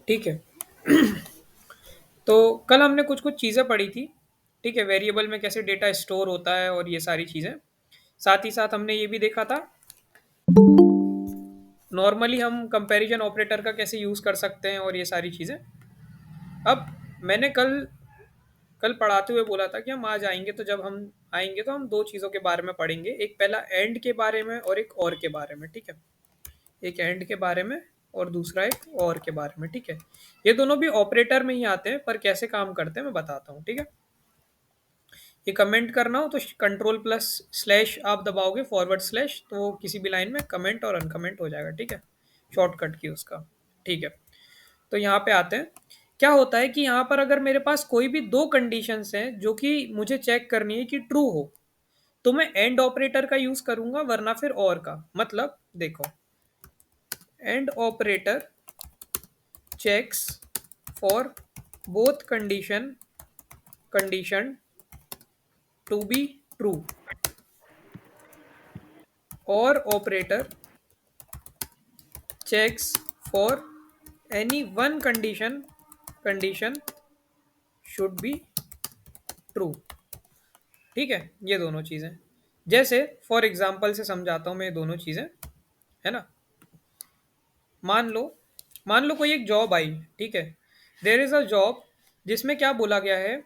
ठीक है। तो कल हमने कुछ कुछ चीज़ें पढ़ी थी। ठीक है, वेरिएबल में कैसे डेटा स्टोर होता है और ये सारी चीज़ें। साथ ही साथ हमने ये भी देखा था नॉर्मली हम कंपैरिजन ऑपरेटर का कैसे यूज़ कर सकते हैं और ये सारी चीज़ें। अब मैंने कल कल पढ़ाते हुए बोला था कि हम आज आएंगे, तो जब हम आएंगे तो हम दो चीज़ों के बारे में पढ़ेंगे, एक पहला एंड के बारे में और एक और के बारे में। ठीक है, एक एंड के बारे में और दूसरा एक और के बारे में। ठीक है, ये दोनों भी ऑपरेटर में ही आते हैं, पर कैसे काम करते हैं मैं बताता हूँ। ठीक है, ये कमेंट करना हो तो कंट्रोल प्लस स्लैश आप दबाओगे, फॉरवर्ड स्लैश, तो किसी भी लाइन में कमेंट और अनकमेंट हो जाएगा। ठीक है, शॉर्टकट की उसका। ठीक है, तो यहाँ पे आते हैं। क्या होता है कि यहाँ पर अगर मेरे पास कोई भी दो कंडीशंस हैं जो कि मुझे चेक करनी है कि ट्रू हो, तो मैं एंड ऑपरेटर का यूज करूंगा, वरना फिर और का। मतलब देखो, and operator checks for both condition to be true, और operator checks for any one condition should be true। ठीक है, ये दोनों चीजें, जैसे फॉर एग्जांपल से समझाता हूं मैं ये दोनों चीजें, है ना। मान लो मान लो कोई एक जॉब आई। ठीक है, देयर इज अ जॉब जिसमें क्या बोला गया है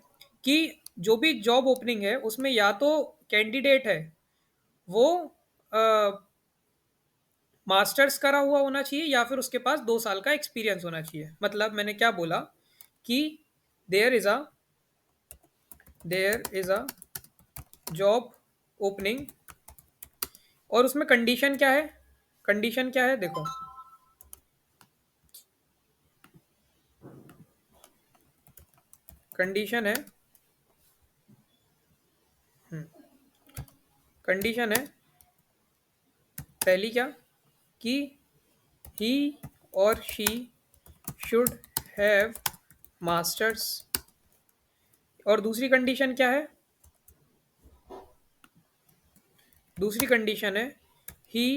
कि जो भी जॉब ओपनिंग है उसमें या तो कैंडिडेट है वो मास्टर्स करा हुआ होना चाहिए या फिर उसके पास 2 साल का एक्सपीरियंस होना चाहिए। मतलब मैंने क्या बोला कि there is a there is a job opening, और उसमें कंडीशन क्या है, कंडीशन क्या है देखो, कंडीशन है, कंडीशन है पहली क्या, कि ही और शी शुड हैव मास्टर्स, और दूसरी कंडीशन क्या है, दूसरी कंडीशन है ही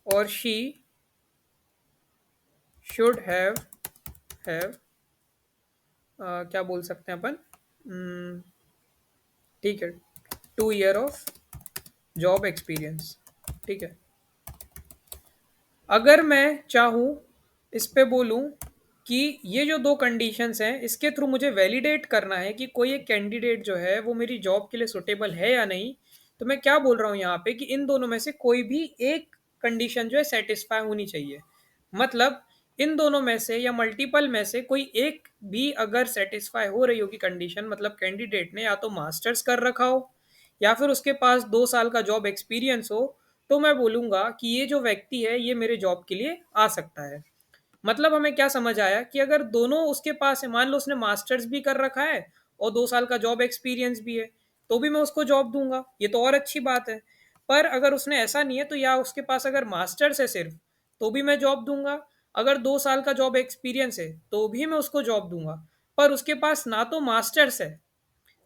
और शी शुड हैव क्या बोल सकते हैं अपन, ठीक है, 2 ईयर ऑफ जॉब एक्सपीरियंस। ठीक है, अगर मैं चाहूँ इस पे बोलूँ कि ये जो दो कंडीशंस हैं इसके थ्रू मुझे वैलिडेट करना है कि कोई एक कैंडिडेट जो है वो मेरी जॉब के लिए सुटेबल है या नहीं, तो मैं क्या बोल रहा हूँ यहाँ पे कि इन दोनों में से कोई भी एक कंडीशन जो है सेटिस्फाई होनी चाहिए। मतलब इन दोनों में से या मल्टीपल में से कोई एक भी अगर सेटिस्फाई हो रही होगी कंडीशन, मतलब कैंडिडेट ने या तो मास्टर्स कर रखा हो या फिर उसके पास 2 साल का जॉब एक्सपीरियंस हो, तो मैं बोलूंगा कि ये जो व्यक्ति है ये मेरे जॉब के लिए आ सकता है। मतलब हमें क्या समझ आया कि अगर दोनों उसके पास है, मान लो उसने मास्टर्स भी कर रखा है और 2 साल का जॉब एक्सपीरियंस भी है, तो भी मैं उसको जॉब दूंगा, ये तो और अच्छी बात है। पर अगर उसने ऐसा नहीं है, तो या उसके पास अगर मास्टर्स है सिर्फ, तो भी मैं जॉब दूंगा। अगर 2 साल का जॉब एक्सपीरियंस है तो भी मैं उसको जॉब दूंगा। पर उसके पास ना तो मास्टर्स है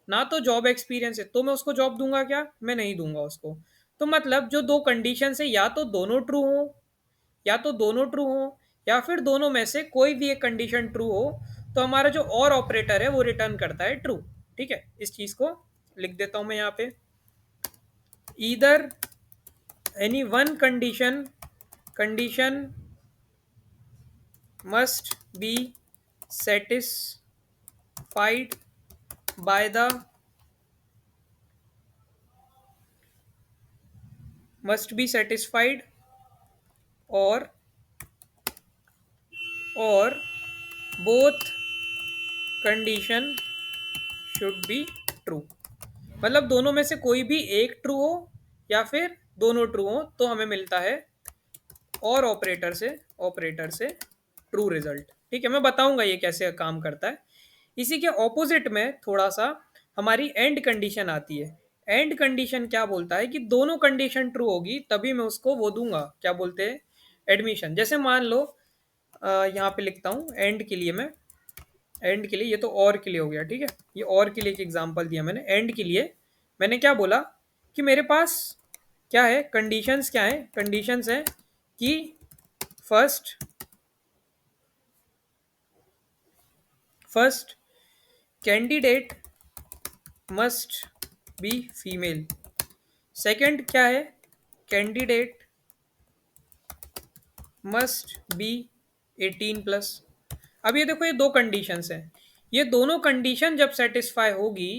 ना तो जॉब एक्सपीरियंस है, तो मैं उसको जॉब दूंगा क्या, मैं नहीं दूंगा उसको। तो मतलब जो दो कंडीशन है या तो दोनों ट्रू हो, या तो दोनों ट्रू हो, या फिर दोनों में से कोई भी एक कंडीशन ट्रू हो, तो हमारा जो और ऑपरेटर है वो रिटर्न करता है ट्रू। ठीक है, इस चीज को लिख देता हूं मैं यहाँ पे, either any one condition must be satisfied by the must be satisfied, और और both condition should be true. मतलब दोनों में से कोई भी एक ट्रू हो या फिर दोनों ट्रू हो, तो हमें मिलता है और ऑपरेटर से ट्रू रिजल्ट। ठीक है, मैं बताऊंगा ये कैसे काम करता है। इसी के ऑपोजिट में थोड़ा सा हमारी एंड कंडीशन आती है। एंड कंडीशन क्या बोलता है कि दोनों कंडीशन ट्रू होगी तभी मैं उसको वो दूंगा, क्या बोलते हैं, एडमिशन। जैसे मान लो यहाँ पे लिखता हूँ एंड के लिए, मैं एंड के लिए, ये तो और के लिए हो गया। ठीक है, ये और के लिए एक एग्जांपल दिया मैंने। एंड के लिए मैंने क्या बोला कि मेरे पास क्या है, कंडीशंस क्या है, कंडीशंस है कि first first, candidate must be female. Second क्या है, कैंडिडेट मस्ट बी 18+। अब ये देखो, ये दो कंडीशंस हैं, ये दोनों कंडीशन जब सेटिस्फाई होगी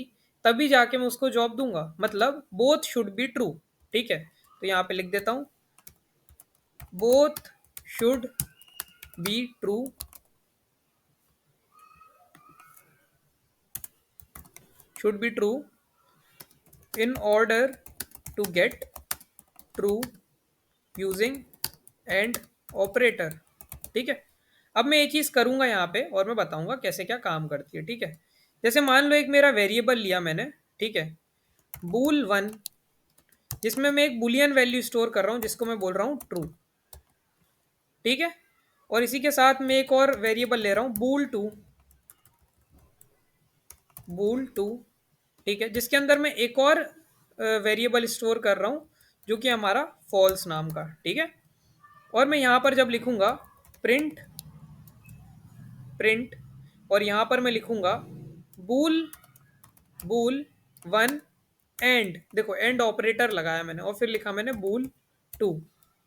तभी जाके मैं उसको जॉब दूंगा, मतलब बोथ शुड बी ट्रू। ठीक है, तो यहां पे लिख देता हूं, both should be true, should be true in order to get true using and operator. ठीक है, अब मैं ये चीज़ करूंगा यहाँ पे और मैं बताऊंगा कैसे क्या काम करती है। ठीक है, जैसे मान लो एक मेरा वेरिएबल लिया मैंने, ठीक है, bool1, जिसमें मैं एक बुलियन वैल्यू स्टोर कर रहा हूँ जिसको मैं बोल रहा हूँ ट्रू। ठीक है, और इसी के साथ मैं एक और वेरिएबल ले रहा हूँ bool2, bool2, ठीक है, जिसके अंदर मैं एक और वेरिएबल स्टोर कर रहा हूँ जो कि हमारा फॉल्स नाम का। ठीक है, और मैं यहाँ पर जब लिखूंगा प्रिंट प्रिंट, और यहाँ पर मैं लिखूंगा बूल बूल वन एंड, देखो एंड ऑपरेटर लगाया मैंने और फिर लिखा मैंने बूल टू।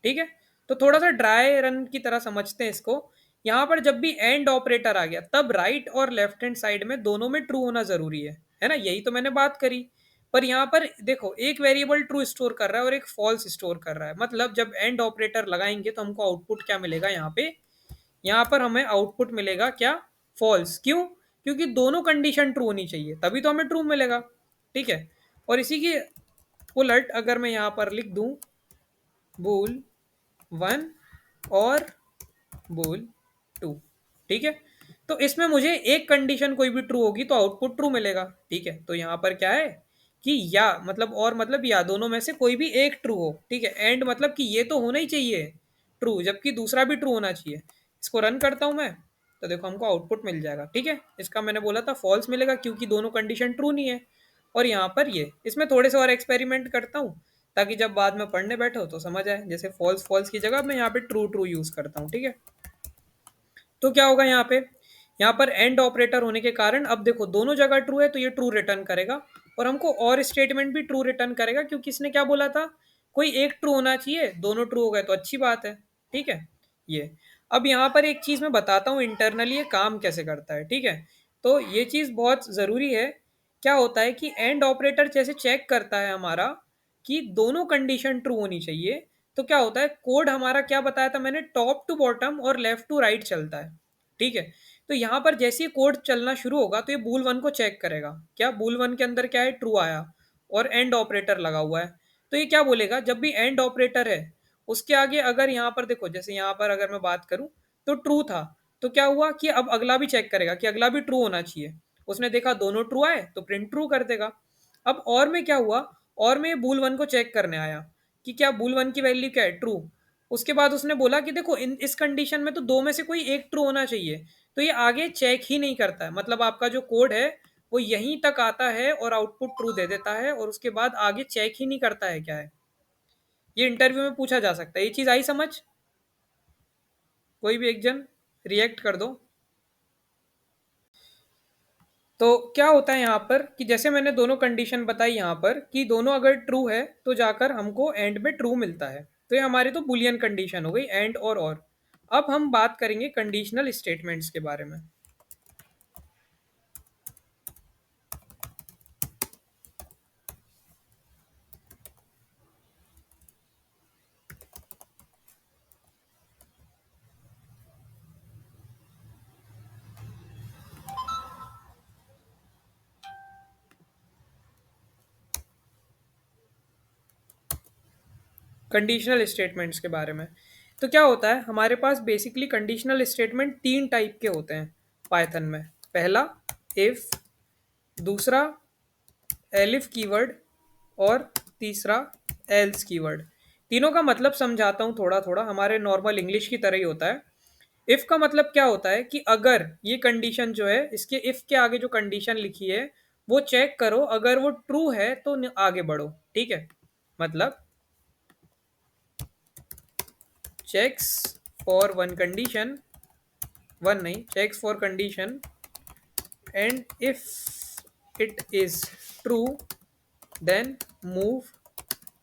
ठीक है, तो थोड़ा सा ड्राई रन की तरह समझते हैं इसको। यहाँ पर जब भी एंड ऑपरेटर आ गया तब राइट और लेफ्ट हैंड साइड में दोनों में ट्रू होना जरूरी है ना, यही तो मैंने बात करी। पर यहाँ पर देखो, एक वेरिएबल ट्रू स्टोर कर रहा है और एक फॉल्स स्टोर कर रहा है, मतलब जब एंड ऑपरेटर लगाएंगे तो हमको आउटपुट क्या मिलेगा, यहाँ पे यहाँ पर हमें आउटपुट मिलेगा क्या, फॉल्स। क्यों, क्योंकि दोनों कंडीशन ट्रू होनी चाहिए तभी तो हमें ट्रू मिलेगा। ठीक है, और इसी की उलट अगर मैं यहाँ पर लिख दूं बूल वन और बूल टू, ठीक है, तो इसमें मुझे एक कंडीशन कोई भी ट्रू होगी तो आउटपुट ट्रू मिलेगा। ठीक है, तो यहाँ पर क्या है कि या मतलब, और मतलब या दोनों में से कोई भी एक ट्रू हो। ठीक है, एंड मतलब कि ये तो होना ही चाहिए ट्रू, जबकि दूसरा भी ट्रू होना चाहिए। इसको रन करता हूं मैं, तो देखो हमको आउटपुट मिल जाएगा। ठीक है, इसका मैंने बोला था फॉल्स मिलेगा क्योंकि दोनों कंडीशन ट्रू नहीं है। और यहाँ पर ये, इसमें थोड़े से और एक्सपेरिमेंट करता हूँ ताकि जब बाद में पढ़ने बैठो तो समझ आए। जैसे फॉल्स फॉल्स की जगह मैं यहाँ पे ट्रू ट्रू यूज करता हूँ। ठीक है, तो क्या होगा यहाँ पे, यहाँ पर एंड ऑपरेटर होने के कारण अब देखो दोनों जगह ट्रू है तो ये ट्रू रिटर्न करेगा, और हमको और स्टेटमेंट भी ट्रू रिटर्न करेगा क्योंकि इसने क्या बोला था, कोई एक ट्रू होना चाहिए, दोनों ट्रू हो गए तो अच्छी बात है। ठीक है, ये अब यहाँ पर एक चीज मैं बताता हूँ इंटरनली ये काम कैसे करता है। ठीक है, तो ये चीज बहुत जरूरी है। क्या होता है कि एंड ऑपरेटर जैसे चेक करता है हमारा कि दोनों कंडीशन ट्रू होनी चाहिए, तो क्या होता है, कोड हमारा क्या बताया था मैंने, टॉप टू बॉटम और लेफ्ट टू राइट चलता है। ठीक है, तो यहाँ पर जैसे ही कोड चलना शुरू होगा तो ये बूल वन को चेक करेगा, क्या बूल वन के अंदर क्या है, ट्रू आया, और एंड ऑपरेटर लगा हुआ है। तो ये क्या बोलेगा, जब भी एंड ऑपरेटर है उसके आगे अगर यहाँ पर देखो, जैसे यहाँ पर अगर मैं बात करूँ तो ट्रू था, तो क्या हुआ कि अब अगला भी चेक करेगा कि अगला भी ट्रू होना चाहिए। उसने देखा दोनों ट्रू आए तो प्रिंट ट्रू कर देगा। अब और में क्या हुआ, और में बूल वन को चेक करने आया कि क्या बूल वन की वैल्यू क्या है, ट्रू। उसके बाद उसने बोला कि देखो इस कंडीशन में तो दो में से कोई एक ट्रू होना चाहिए, तो ये आगे चेक ही नहीं करता है, मतलब आपका जो कोड है वो यहीं तक आता है और आउटपुट ट्रू दे देता है, और उसके बाद आगे चेक ही नहीं करता है क्या है। ये इंटरव्यू में पूछा जा सकता है, ये चीज आई समझ, कोई भी एक जन रिएक्ट कर दो। तो क्या होता है यहाँ पर कि जैसे मैंने दोनों कंडीशन बताई यहाँ पर कि दोनों अगर ट्रू है तो जाकर हमको एंड में ट्रू मिलता है, तो ये हमारी तो बुलियन कंडीशन हो गई, एंड और। अब हम बात करेंगे कंडीशनल स्टेटमेंट्स के बारे में। कंडीशनल स्टेटमेंट्स के बारे में, तो क्या होता है हमारे पास बेसिकली कंडीशनल स्टेटमेंट तीन टाइप के होते हैं पाइथन में। पहला इफ, दूसरा एलिफ कीवर्ड, और तीसरा एल्स कीवर्ड। तीनों का मतलब समझाता हूँ थोड़ा थोड़ा, हमारे नॉर्मल इंग्लिश की तरह ही होता है। इफ का मतलब क्या होता है कि अगर ये कंडीशन जो है, इसके इफ के आगे जो कंडीशन लिखी है वो चेक करो, अगर वो ट्रू है तो आगे बढ़ो। ठीक है, मतलब checks for one condition, one नहीं, checks for condition and if it is true then move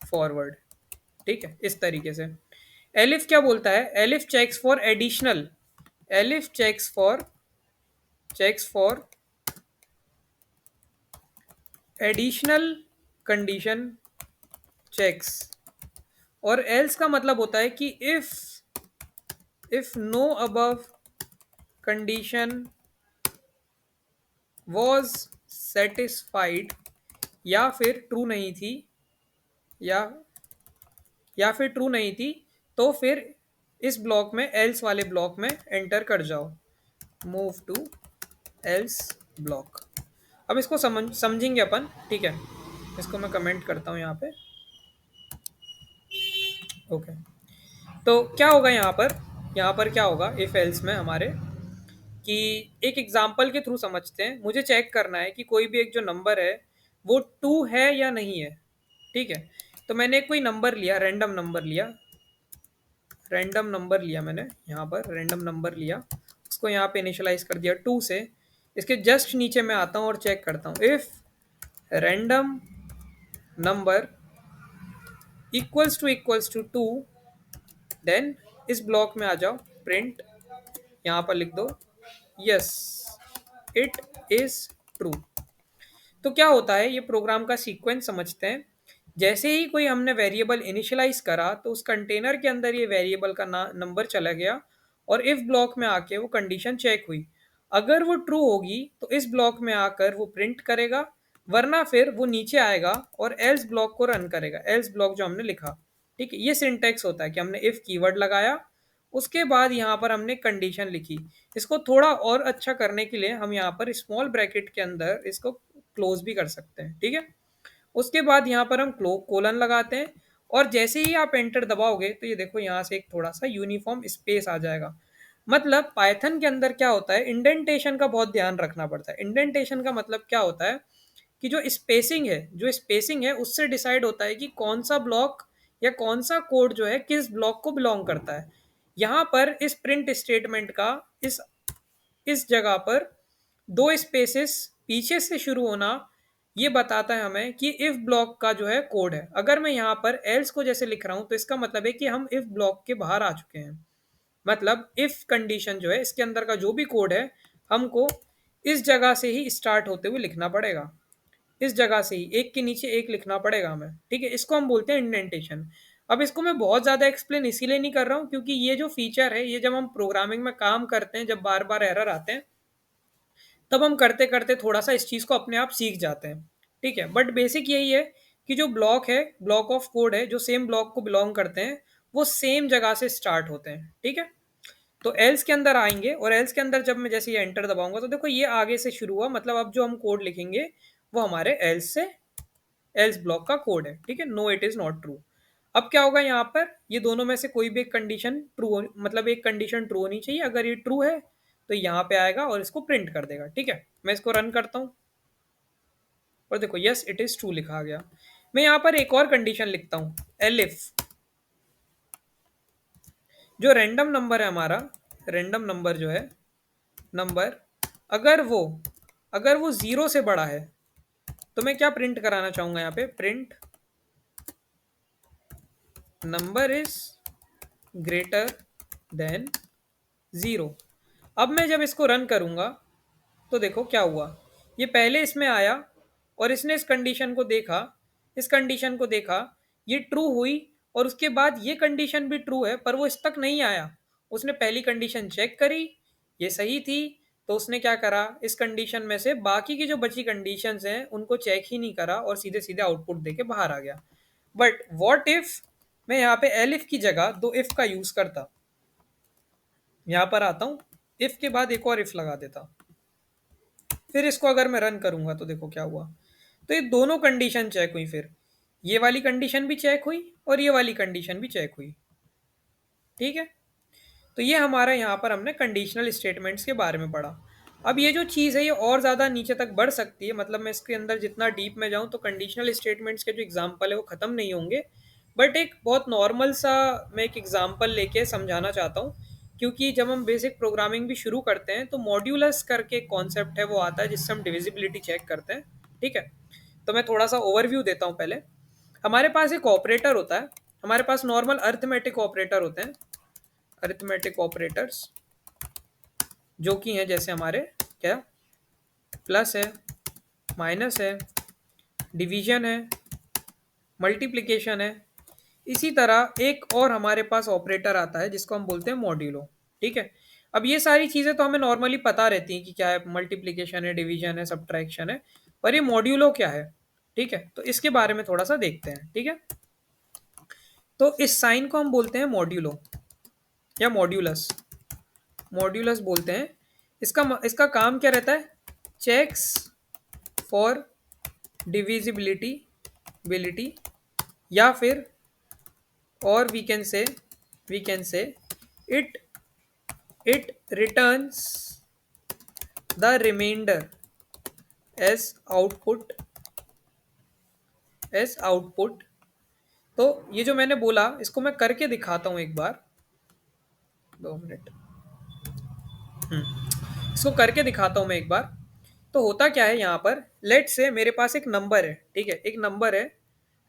forward. ठीक है, इस तरीके से। एलिफ क्या बोलता है, elif checks for additional, elif checks for additional condition checks. और एल्स का मतलब होता है कि if no above condition was satisfied, या फिर ट्रू नहीं थी, या या फिर ट्रू नहीं थी, तो फिर इस ब्लॉक में, एल्स वाले ब्लॉक में एंटर कर जाओ, मूव टू एल्स ब्लॉक। अब इसको समझेंगे अपन, ठीक है। इसको मैं कमेंट करता हूँ यहाँ पे। ओके, तो क्या होगा यहाँ पर, यहाँ पर क्या होगा इफ एल्स में हमारे, कि एक एग्जाम्पल के थ्रू समझते हैं। मुझे चेक करना है कि कोई भी एक जो नंबर है वो टू है या नहीं है। ठीक है, तो मैंने कोई नंबर लिया, रैंडम नंबर लिया, रैंडम नंबर लिया मैंने यहाँ पर, रैंडम नंबर लिया, उसको यहाँ पे इनिशियलाइज कर दिया टू से। इसके जस्ट नीचे मैं आता हूँ और चेक करता हूँ, if random number equals to two, then इस ब्लॉक में आ जाओ, प्रिंट, यहाँ पर लिख दो यस इट इज ट्रू। तो क्या होता है, ये प्रोग्राम का सीक्वेंस समझते हैं। जैसे ही कोई हमने वेरिएबल इनिशियलाइज करा तो उस कंटेनर के अंदर ये वेरिएबल का नंबर चला गया, और इफ ब्लॉक में आके वो कंडीशन चेक हुई। अगर वो ट्रू होगी तो इस ब्लॉक में आकर वो प्रिंट करेगा, वरना फिर वो नीचे आएगा और एल्स ब्लॉक को रन करेगा, एल्स ब्लॉक जो हमने लिखा। ठीक है, ये सिंटेक्स होता है कि हमने इफ कीवर्ड लगाया, उसके बाद यहाँ पर हमने कंडीशन लिखी। इसको थोड़ा और अच्छा करने के लिए हम यहाँ पर स्मॉल ब्रैकेट के अंदर इसको क्लोज भी कर सकते हैं। ठीक है, उसके बाद यहाँ पर हम कोलन लगाते हैं, और जैसे ही आप एंटर दबाओगे तो ये देखो यहाँ से एक थोड़ा सा यूनिफॉर्म स्पेस आ जाएगा। मतलब पाइथन के अंदर क्या होता है, इंडेंटेशन का बहुत ध्यान रखना पड़ता है। इंडेंटेशन का मतलब क्या होता है कि जो स्पेसिंग है उससे डिसाइड होता है कि कौन सा ब्लॉक या कौन सा कोड जो है किस ब्लॉक को बिलोंग करता है। यहाँ पर इस प्रिंट स्टेटमेंट का इस इस जगह पर दो स्पेसेस पीछे से शुरू होना ये बताता है हमें कि इफ ब्लॉक का जो है कोड है। अगर मैं यहाँ पर एल्स को जैसे लिख रहा हूँ तो इसका मतलब है कि हम इफ ब्लॉक के बाहर आ चुके हैं। मतलब इफ कंडीशन जो है इसके अंदर का जो भी कोड है हमको इस जगह से ही स्टार्ट होते हुए लिखना पड़ेगा, इस जगह से ही एक के नीचे एक लिखना पड़ेगा हमें। ठीक है, इसको हम बोलते हैं इंडेंटेशन। अब इसको मैं बहुत ज़्यादा एक्सप्लेन इसीलिए नहीं कर रहा हूँ क्योंकि ये जो फीचर है, ये जब हम प्रोग्रामिंग में काम करते हैं, जब बार बार एरर आते हैं, तब हम करते करते थोड़ा सा इस चीज़ को अपने आप सीख जाते हैं। ठीक है, बट बेसिक यही है कि जो ब्लॉक है, ब्लॉक ऑफ कोड है, जो सेम ब्लॉक को बिलोंग करते हैं, वो सेम जगह से स्टार्ट होते हैं। ठीक है, तो एल्स के अंदर आएंगे, और एल्स के अंदर जब मैं जैसे ये एंटर दबाऊंगा तो देखो ये आगे से शुरू हुआ, मतलब अब जो हम कोड लिखेंगे वो हमारे एल्स ब्लॉक का कोड है। ठीक है, no it is not true. अब क्या होगा यहाँ पर, ये दोनों में से कोई भी एक कंडीशन ट्रू, मतलब एक कंडीशन ट्रू होनी चाहिए। अगर ये ट्रू है तो यहाँ पे आएगा और इसको प्रिंट कर देगा। ठीक है, मैं इसको रन करता हूँ और देखो यस इट इज ट्रू लिखा गया। मैं यहाँ पर एक और कंडीशन लिखता हूँ, एलिफ जो रैंडम नंबर है हमारा, रैंडम नंबर जो है नंबर, अगर वो अगर वो जीरो से बड़ा है तो मैं क्या प्रिंट कराना चाहूंगा यहाँ पे, print number is greater than zero. अब मैं जब इसको रन करूँगा तो देखो क्या हुआ, ये पहले इसमें आया और इसने इस कंडीशन को देखा, इस कंडीशन को देखा, ये ट्रू हुई, और उसके बाद ये कंडीशन भी ट्रू है पर वो इस तक नहीं आया। उसने पहली कंडीशन चेक करी, ये सही थी, तो उसने क्या करा, इस कंडीशन में से बाकी की जो बची कंडीशंस हैं उनको चेक ही नहीं करा और सीधे सीधे आउटपुट दे के बाहर आ गया। बट वॉट इफ मैं यहाँ पे एलिफ की जगह दो इफ का यूज करता, यहाँ पर आता हूँ, इफ के बाद एक और इफ लगा देता, फिर इसको अगर मैं रन करूंगा तो देखो क्या हुआ। तो ये दोनों कंडीशन चेक हुई, फिर ये वाली कंडीशन भी चेक हुई और ये वाली कंडीशन भी चेक हुई। ठीक है, तो ये हमारा यहाँ पर हमने कंडीशनल स्टेटमेंट्स के बारे में पढ़ा। अब ये जो चीज़ है ये और ज़्यादा नीचे तक बढ़ सकती है, मतलब मैं इसके अंदर जितना डीप में जाऊँ तो कंडीशनल स्टेटमेंट्स के जो एग्जाम्पल है वो ख़त्म नहीं होंगे। बट एक बहुत नॉर्मल सा मैं एक एग्जाम्पल लेके समझाना चाहता हूँ क्योंकि जब हम बेसिक प्रोग्रामिंग भी शुरू करते हैं तो मॉड्यूलस करके कॉन्सेप्ट है वो आता है जिससे हम डिविजिबिलिटी चेक करते हैं। ठीक है, तो मैं थोड़ा सा ओवरव्यू देता हूँ पहले। हमारे पास एक ऑपरेटर होता है, हमारे पास नॉर्मल अरिथमेटिक ऑपरेटर होते हैं, अरिथमेटिक ऑपरेटर्स, जो कि हैं जैसे हमारे क्या, प्लस है, माइनस है, डिवीजन है, मल्टीप्लिकेशन है। इसी तरह एक और हमारे पास ऑपरेटर आता है जिसको हम बोलते हैं मॉड्यूलो। ठीक है, अब ये सारी चीज़ें तो हमें नॉर्मली पता रहती हैं कि क्या है, मल्टीप्लिकेशन है, डिवीजन है, सब्ट्रैक्शन है, पर ये मॉड्यूलो क्या है। ठीक है, तो इसके बारे में थोड़ा सा देखते हैं। ठीक है, तो इस साइन को हम बोलते हैं मॉड्यूलो या मॉड्यूलस, मॉड्यूलस बोलते हैं। इसका इसका काम क्या रहता है, चेक्स फॉर डिविजिबिलिटी बिलिटी, या फिर और we can say it it returns the reminder as output, तो ये जो मैंने बोला इसको मैं करके दिखाता हूं एक बार, 2 मिनट। इसको करके दिखाता हूं मैं एक बार। तो होता क्या है यहाँ पर, लेट से मेरे पास एक नंबर है। ठीक है, एक नंबर है,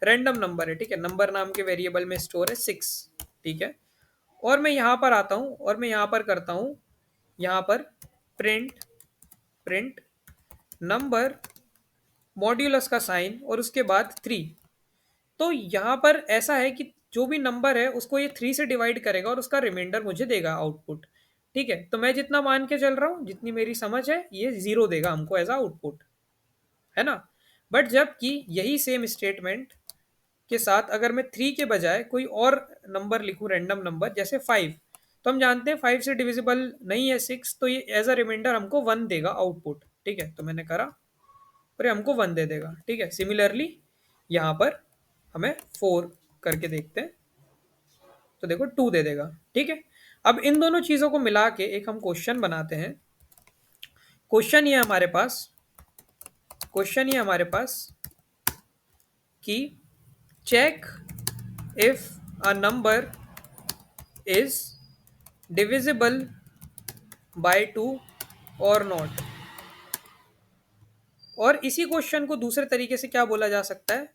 रैंडम नंबर है। ठीक है, नंबर नाम के वेरिएबल में स्टोर है 6। ठीक है, और मैं यहाँ पर आता हूँ और मैं यहाँ पर करता हूँ, यहाँ पर प्रिंट प्रिंट नंबर मॉड्यूलस का साइन और उसके बाद 3। तो यहाँ पर ऐसा है कि जो भी नंबर है उसको ये 3 से डिवाइड करेगा और उसका रिमाइंडर मुझे देगा आउटपुट। ठीक है, तो मैं जितना मान के चल रहा हूँ, जितनी मेरी समझ है, ये 0 देगा हमको एज आउटपुट, है ना। बट जबकि यही सेम स्टेटमेंट के साथ अगर मैं 3 के बजाय कोई और नंबर लिखूं, रैंडम नंबर जैसे 5, तो हम जानते हैं 5 से डिविजिबल नहीं है 6, तो ये एज अ रिमाइंडर हमको 1 देगा आउटपुट। ठीक है, तो मैंने करा और ये हमको 1 दे देगा। ठीक है, सिमिलरली यहाँ पर हमें 4 करके देखते हैं, तो देखो 2 दे देगा। ठीक है, अब इन दोनों चीज़ों को मिला के एक हम क्वेश्चन बनाते हैं। क्वेश्चन ये हमारे पास क्वेश्चन ये हमारे पास कि check if a number is divisible by 2 और नॉट। और इसी क्वेश्चन को दूसरे तरीके से क्या बोला जा सकता है,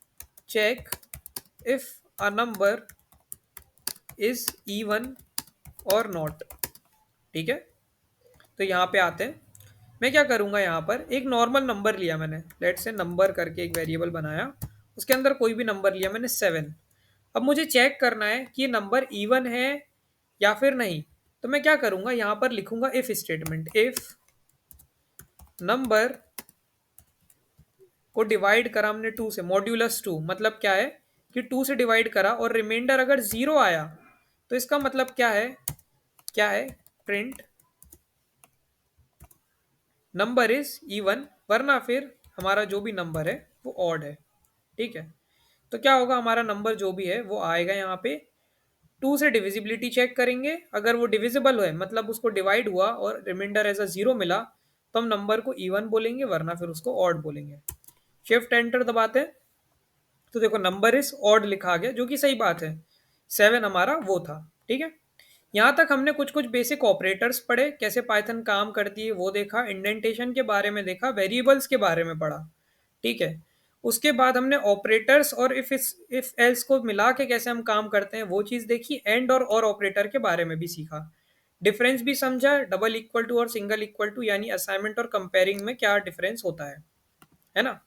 check if a number is even और नॉट। ठीक है, तो यहाँ पे आते हैं। मैं क्या करूँगा, यहाँ पर एक नॉर्मल नंबर लिया मैंने, लेट से नंबर करके एक वेरिएबल बनाया, उसके अंदर कोई भी नंबर लिया मैंने 7। अब मुझे चेक करना है कि ये नंबर इवन है या फिर नहीं। तो मैं क्या करूँगा, यहाँ पर लिखूंगा इफ स्टेटमेंट, इफ नंबर को डिवाइड करा हमने 2 से, मॉड्यूलस 2, मतलब क्या है कि 2 से डिवाइड करा और रिमाइंडर अगर 0 आया, तो इसका मतलब क्या है, प्रिंट नंबर इज इवन, वरना फिर हमारा जो भी नंबर है वो ऑड है। ठीक है, तो क्या होगा, हमारा नंबर जो भी है वो आएगा यहाँ पे, 2 से डिविजिबिलिटी चेक करेंगे, अगर वो डिविजिबल है मतलब उसको डिवाइड हुआ और रिमाइंडर एज अ 0 मिला, तो हम नंबर को इवन बोलेंगे, वरना फिर उसको ऑड बोलेंगे। शिफ्ट एंटर दबाते हैं, तो देखो नंबर इज ऑड लिखा गया, जो कि सही बात है, 7 हमारा वो था। ठीक है, यहाँ तक हमने कुछ कुछ बेसिक ऑपरेटर्स पढ़े, कैसे पाइथन काम करती है वो देखा, इंडेंटेशन के बारे में देखा, वेरिएबल्स के बारे में पढ़ा। ठीक है, उसके बाद हमने ऑपरेटर्स और इफ एल्स को मिला के कैसे हम काम करते हैं वो चीज़ देखी, एंड और ऑपरेटर के बारे में भी सीखा, डिफरेंस भी समझा, डबल इक्वल टू और सिंगल इक्वल टू यानी असाइनमेंट और कंपेयरिंग में क्या डिफरेंस होता है ना।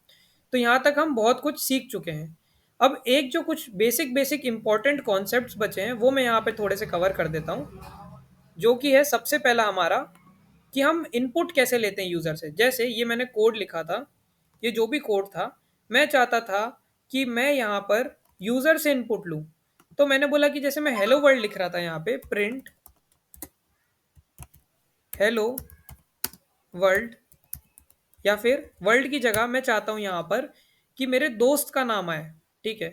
तो यहाँ तक हम बहुत कुछ सीख चुके हैं। अब एक जो कुछ बेसिक बेसिक इंपॉर्टेंट कॉन्सेप्ट्स बचे हैं वो मैं यहाँ पे थोड़े से कवर कर देता हूँ, जो कि है सबसे पहला हमारा कि हम इनपुट कैसे लेते हैं यूज़र से। जैसे ये मैंने कोड लिखा था, ये जो भी कोड था, मैं चाहता था कि मैं यहाँ पर यूज़र से इनपुट लूँ। तो मैंने बोला कि जैसे मैं हेलो वर्ल्ड लिख रहा था यहाँ पे, प्रिंट हेलो वर्ल्ड, या फिर वर्ल्ड की जगह मैं चाहता हूँ यहाँ पर कि मेरे दोस्त का नाम आए। ठीक है,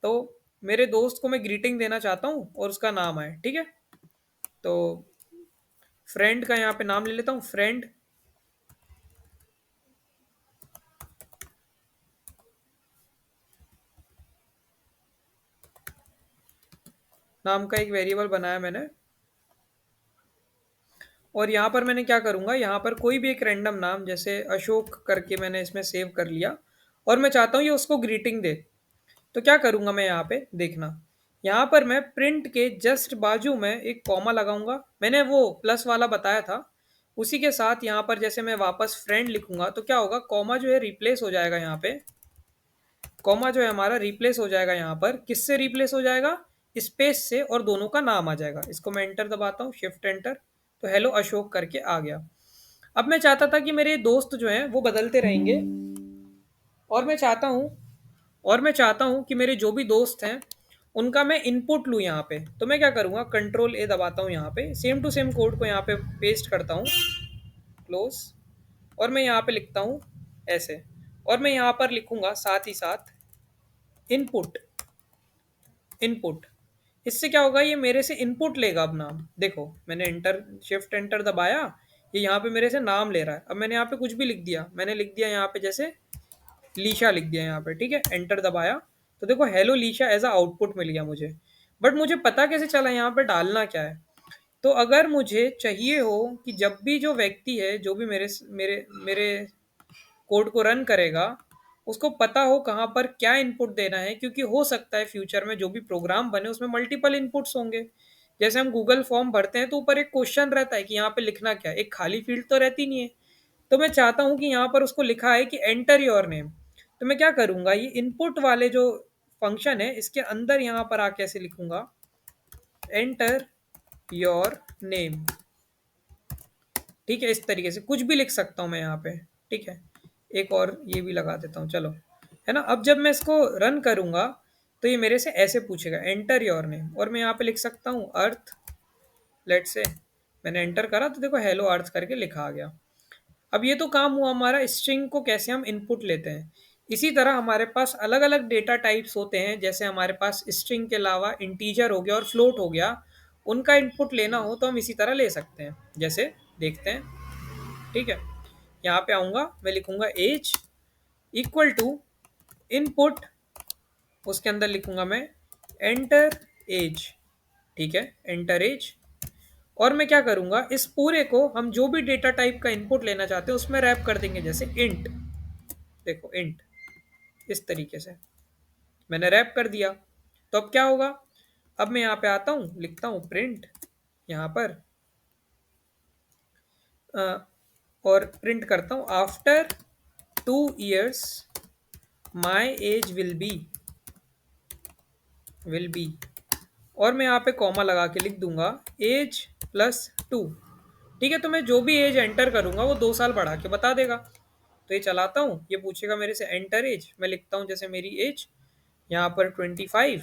तो मेरे दोस्त को मैं ग्रीटिंग देना चाहता हूँ और उसका नाम आए। ठीक है, तो फ्रेंड का यहाँ पे नाम ले लेता हूँ, फ्रेंड। नाम का एक वेरिएबल बनाया मैंने, और यहाँ पर मैंने क्या करूँगा, यहाँ पर कोई भी एक रैंडम नाम जैसे अशोक करके मैंने इसमें सेव कर लिया और मैं चाहता हूँ ये उसको ग्रीटिंग दे। तो क्या करूँगा मैं यहाँ पे देखना, यहाँ पर मैं प्रिंट के जस्ट बाजू में एक कॉमा लगाऊंगा, मैंने वो प्लस वाला बताया था। उसी के साथ यहाँ पर जैसे मैं वापस फ्रेंड लिखूंगा तो क्या होगा, कॉमा जो है रिप्लेस हो जाएगा यहाँ पे। कॉमा जो है हमारा रिप्लेस हो जाएगा यहाँ पर, किससे रिप्लेस हो जाएगा, स्पेस से, और दोनों का नाम आ जाएगा। इसको मैं एंटर दबाता हूँ, शिफ्ट एंटर, तो हेलो अशोक करके आ गया। अब मैं चाहता था कि मेरे दोस्त जो हैं वो बदलते रहेंगे, और मैं चाहता हूँ कि मेरे जो भी दोस्त हैं उनका मैं इनपुट लूँ यहाँ पे। तो मैं क्या करूँगा, कंट्रोल ए दबाता हूँ, यहाँ पे सेम टू सेम कोड को यहाँ पे पेस्ट करता हूँ, क्लोज, और मैं यहाँ पे लिखता हूँ ऐसे, और मैं यहाँ पर लिखूंगा साथ ही साथ इनपुट। इनपुट इससे क्या होगा, ये मेरे से इनपुट लेगा। अब नाम देखो, मैंने एंटर शिफ्ट एंटर दबाया, ये यहाँ पे मेरे से नाम ले रहा है। अब मैंने यहाँ पे कुछ भी लिख दिया, मैंने लिख दिया यहाँ पे जैसे लीशा लिख दिया यहाँ पे, ठीक है, एंटर दबाया, तो देखो hello Lisha as a output मिल गया मुझे। बट मुझे पता कैसे चला यहाँ पे डालना क्या है। तो अगर मुझे चाहिए हो कि जब भी जो व्यक्ति है, जो भी मेरे मेरे मेरे कोड को रन करेगा, उसको पता हो कहाँ पर क्या इनपुट देना है, क्योंकि हो सकता है फ्यूचर में जो भी प्रोग्राम बने उसमें मल्टीपल इनपुट्स होंगे। जैसे हम गूगल फॉर्म भरते हैं तो ऊपर एक क्वेश्चन रहता है कि यहाँ पे लिखना क्या है, एक खाली फील्ड तो रहती नहीं है। तो मैं चाहता हूँ कि यहाँ पर उसको लिखा है कि एंटर योर नेम। तो मैं क्या करूँगा, ये इनपुट वाले जो फंक्शन है इसके अंदर यहाँ पर आके ऐसे लिखूंगा, एंटर योर नेम। ठीक है, इस तरीके से कुछ भी लिख सकता हूँ मैं यहाँ पे। ठीक है, एक और ये भी लगा देता हूँ, चलो, है ना। अब जब मैं इसको रन करूँगा तो ये मेरे से ऐसे पूछेगा, एंटर योर नेम, और मैं यहाँ पे लिख सकता हूँ अर्थ, लेट से। मैंने एंटर करा तो देखो हेलो अर्थ करके लिखा आ गया। अब ये तो काम हुआ हमारा स्ट्रिंग को कैसे हम इनपुट लेते हैं। इसी तरह हमारे पास अलग अलग डेटा टाइप्स होते हैं, जैसे हमारे पास स्ट्रिंग के अलावा इंटीजर हो गया और फ्लोट हो गया। उनका इनपुट लेना हो तो हम इसी तरह ले सकते हैं, जैसे देखते हैं। ठीक है, यहाँ पे आऊँगा, मैं लिखूंगा एज इक्वल टू इनपुट, उसके अंदर लिखूंगा मैं एंटर एज। ठीक है, एंटर एज। और मैं क्या करूंगा, इस पूरे को हम जो भी डेटा टाइप का इनपुट लेना चाहते हैं उसमें रैप कर देंगे, जैसे इंट। देखो इंट, इस तरीके से मैंने रैप कर दिया। तो अब क्या होगा, अब मैं यहाँ पे आता हूँ, लिखता हूँ प्रिंट यहाँ पर, और प्रिंट करता हूँ after 2 years my age will be, और मैं यहाँ पे कॉमा लगा के लिख दूंगा एज +2। ठीक है, तो मैं जो भी एज एंटर करूंगा वो 2 साल बढ़ा के बता देगा। तो ये चलाता हूँ, ये पूछेगा मेरे से एंटर एज, मैं लिखता हूँ जैसे मेरी एज यहाँ पर 25,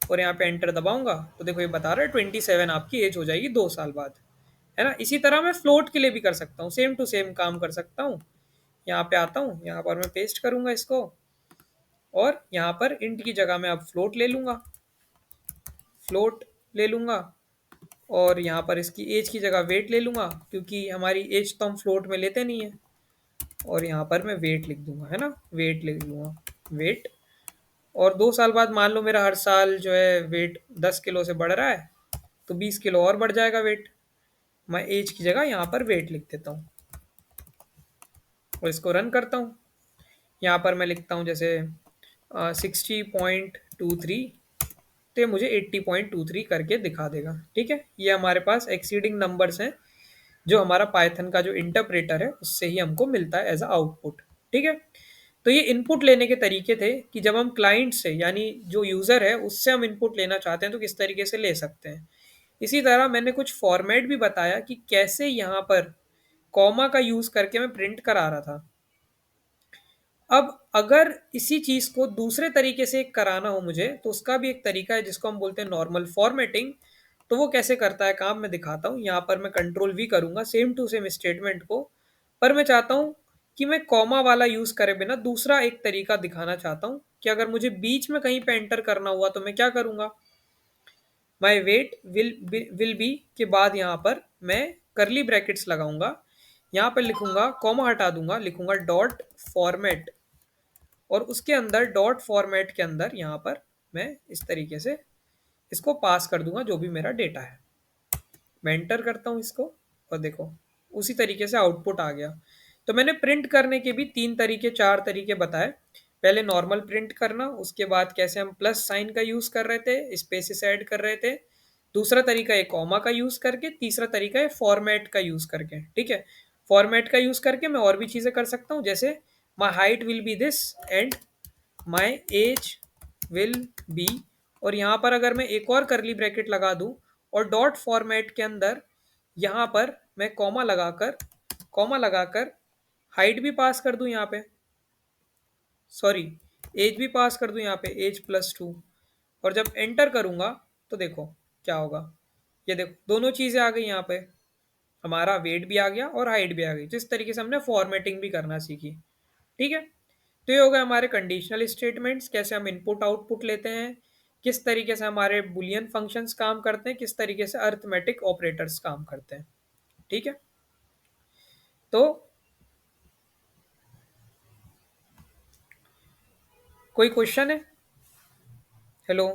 और यहाँ पे एंटर दबाऊंगा तो देखो ये बता रहा है 27 आपकी एज हो जाएगी 2 साल बाद, है ना। इसी तरह मैं फ्लोट के लिए भी कर सकता हूँ, सेम टू सेम काम कर सकता हूँ। यहाँ पे आता हूँ, यहाँ पर मैं पेस्ट करूंगा इसको, और यहाँ पर इंट की जगह मैं अब फ्लोट ले लूंगा, फ्लोट ले लूंगा, और यहाँ पर इसकी एज की जगह वेट ले लूंगा, क्योंकि हमारी एज तो हम फ्लोट में लेते नहीं है। और यहाँ पर मैं वेट लिख दूंगा, है ना, वेट लिख लूंगा, वेट। और 2 साल बाद मान लो मेरा हर साल जो है वेट 10 किलो से बढ़ रहा है, तो 20 किलो और बढ़ जाएगा वेट। मैं एज की जगह यहाँ पर वेट लिख देता हूँ, और इसको रन करता हूँ। यहाँ पर मैं लिखता हूँ जैसे 60.23, तो ये मुझे 80.23 करके दिखा देगा। ठीक है, ये हमारे पास एक्सीडिंग नंबर्स हैं, जो हमारा पाइथन का जो इंटरप्रेटर है उससे ही हमको मिलता है एज अ आउटपुट। ठीक है, तो ये इनपुट लेने के तरीके थे कि जब हम क्लाइंट से, यानी जो यूज़र है उससे हम इनपुट लेना चाहते हैं तो किस तरीके से ले सकते हैं। इसी तरह मैंने कुछ फॉर्मेट भी बताया कि कैसे यहाँ पर कॉमा का यूज़ करके मैं प्रिंट करा रहा था। अब अगर इसी चीज़ को दूसरे तरीके से कराना हो मुझे, तो उसका भी एक तरीका है जिसको हम बोलते हैं नॉर्मल फॉर्मेटिंग। तो वो कैसे करता है काम, मैं दिखाता हूँ। यहाँ पर मैं कंट्रोल वी करूँगा सेम टू सेम स्टेटमेंट को, पर मैं चाहता हूँ कि मैं कॉमा वाला यूज़ करे बिना दूसरा एक तरीका दिखाना चाहता हूँ, कि अगर मुझे बीच में कहीं पे एंटर करना हुआ तो मैं क्या करूँगा, माई वेट विल बी के बाद यहाँ पर मैं करली ब्रैकेट्स लगाऊंगा, यहाँ पर लिखूंगा, कॉमा हटा दूंगा, लिखूंगा डॉट फॉर्मेट, और उसके अंदर डॉट फॉर्मेट के अंदर यहाँ पर मैं इस तरीके से इसको पास कर दूंगा जो भी मेरा डेटा है। मैं एंटर करता हूँ इसको, और देखो उसी तरीके से आउटपुट आ गया। तो मैंने प्रिंट करने के भी 3 तरीके 4 तरीके बताए। पहले नॉर्मल प्रिंट करना, उसके बाद कैसे हम प्लस साइन का यूज़ कर रहे थे, स्पेसेस ऐड कर रहे थे। दूसरा तरीका है कॉमा का यूज़ करके, तीसरा तरीका है फॉर्मेट का यूज़ करके, ठीक है? फॉर्मेट का यूज़ करके मैं और भी चीज़ें कर सकता हूँ, जैसे my height will be this and my age will be, और यहाँ पर अगर मैं एक और करली ब्रैकेट लगा दूँ और डॉट फॉर्मेट के अंदर यहाँ पर मैं कॉमा लगाकर हाइट भी पास कर दूँ यहाँ पे, सॉरी एज भी पास कर दूँ यहाँ पे, एज+2। और जब एंटर करूँगा तो देखो क्या होगा। ये देखो दोनों चीज़ें आ गई यहाँ पे, हमारा वेट भी आ गया और हाइट भी आ गई, जिस तरीके से हमने फॉर्मेटिंग भी करना सीखी। ठीक है, तो ये हो गए हमारे कंडीशनल स्टेटमेंट्स, कैसे हम इनपुट आउटपुट लेते हैं, किस तरीके से हमारे बुलियन फंक्शंस काम करते हैं, किस तरीके से अरिथमेटिक ऑपरेटर्स काम करते हैं। ठीक है, तो कोई क्वेश्चन है? हेलो।